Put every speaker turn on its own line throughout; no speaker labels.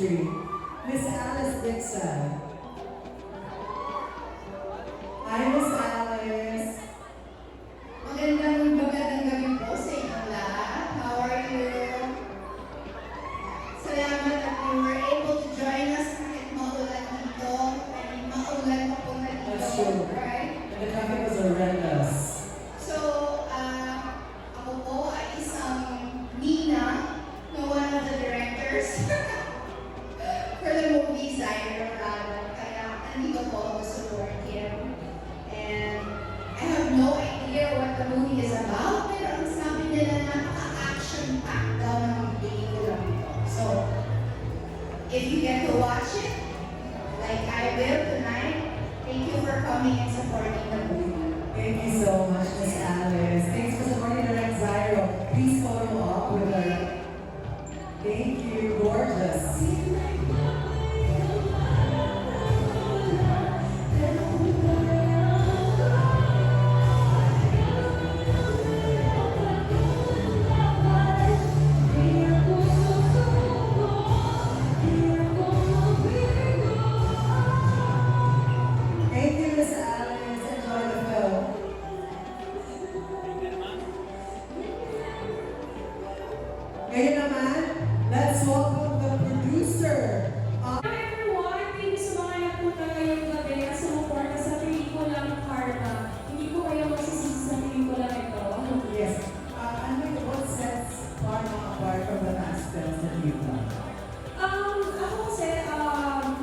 industry, Miss Alice Dixon. Hi, Miss Alice.
Magandang gabi po sa inyong lahat. How are you? Salamat that you were able to join us kahit maulan dito. Kahit maulan pa po na dito.
That's true.
Right?
And the traffic was horrendous.
So, ako po ay isang Nina na one of the directors for the movie Zyro Rado. Kaya nandito po ako to support him. And I have no idea what the movie is about, pero ang sabi nila napaka-action-packed daw ng pelikula nito. So, if you get to watch it, like I will tonight, thank you for coming and supporting the movie.
Thank you so much, Miss Alice. Thanks for supporting Direct Zyro. Please follow up with her. Thank you. Gorgeous. Thank you, Miss Alice. Enjoy the film. Ngayon naman, let's welcome the producer.
Hi everyone! Thank you sa mga napunta ngayong gabi na sumuporta sa pelikulang Karma. Hindi ko kayo magsisisi sa pelikulang ito.
Yes. What sets Karma apart from the past films that you've done?
Ako kasi,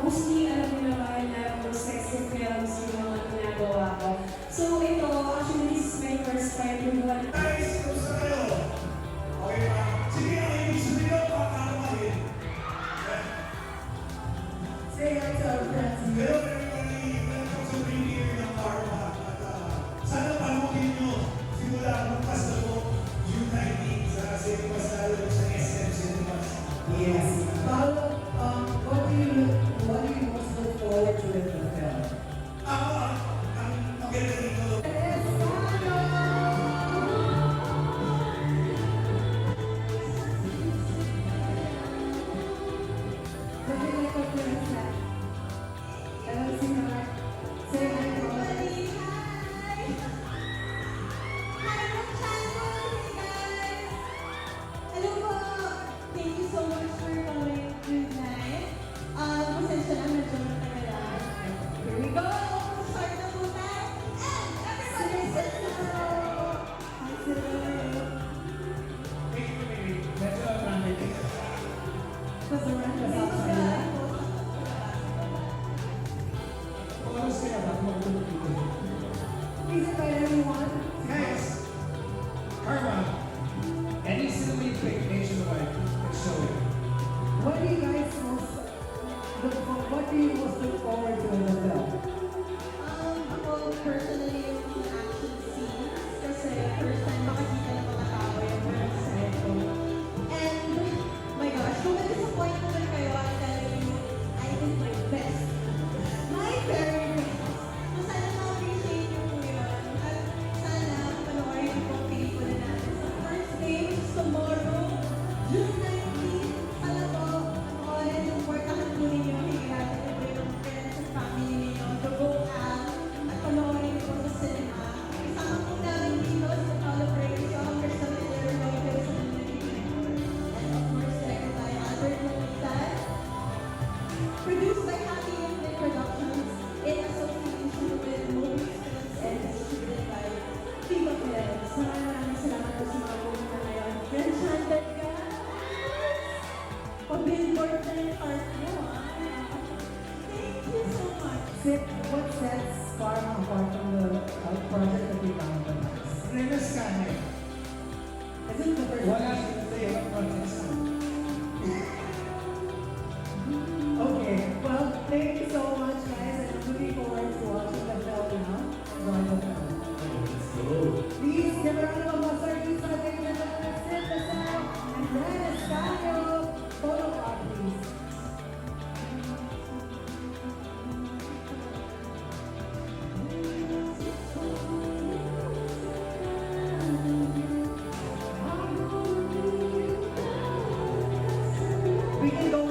mostly alam niyo naman na mga sexy films yung mga ginagawa ko. So ito, actually this is my first time to do one.
Guys, kumusta kayo? Okay ba? Sige, ang ibig sabihin ko, kakamahin.
Say hi to our friends
Hello
here.
everybody, welcome to premiere ng Karma. At sana panoodin nyo, simula bukas na po, June 19 sa Cinemas lalo sa SM Cinemas.
Yes. Paolo, what do you most look forward to in the film?
Ang maganda dito,
Hello po! Thank you so much for coming tonight. Pasensya lang, medyo matagalan. Here we go! Start na po tayo! And everybody sit down! Hi, sir!
medyo dramatic.
Because the rent was outside.
Oras kaya ba magtulog dito?
Please invite everyone.
Guys, Karma, any cinematic nationwide show it.
What do you most look forward to in the film?
Ako personally yung mga action scenes kasi first time makakita ng mga tao yung mga side ko. And, my gosh, kung na-disappoint naman kayo, I'm telling you, I did my best. My very best. So, sana ma-appreciate nyo po yun. At sana, panoorin niyo po ang pelikula natin sa first day, which is tomorrow, June 19. Sana po, panoorin, supportahan po ninyo, hihirapan niyo po yung friends and family ninyo to go out at panoorin po sa cinema. Isama po namin dito sa Paolo Precio, Crystal Miller, Lloyd, sa and of course, directed by Albert Malutan. Produced by Happy and Nick Productions in association with Movies Films and distributed by Viva Films. Maraming salamat po sa mga pumunta ngayon. Enchanted ka? Pa-billboard na yung part mo, Thank you so much.
What sets Karma apart from the project that you've done in the past?
Renas ka na eh.
Is it the first
Wala siya sa ibang projects na.
Okay, well, thank you so much, guys, and I'm looking forward to watching the film now. Enjoy the film.
Let's go.
Please give a round of applause for you, ladies and gentlemen, Sid Basal and Dennis Cayo. Photo op, please. We can go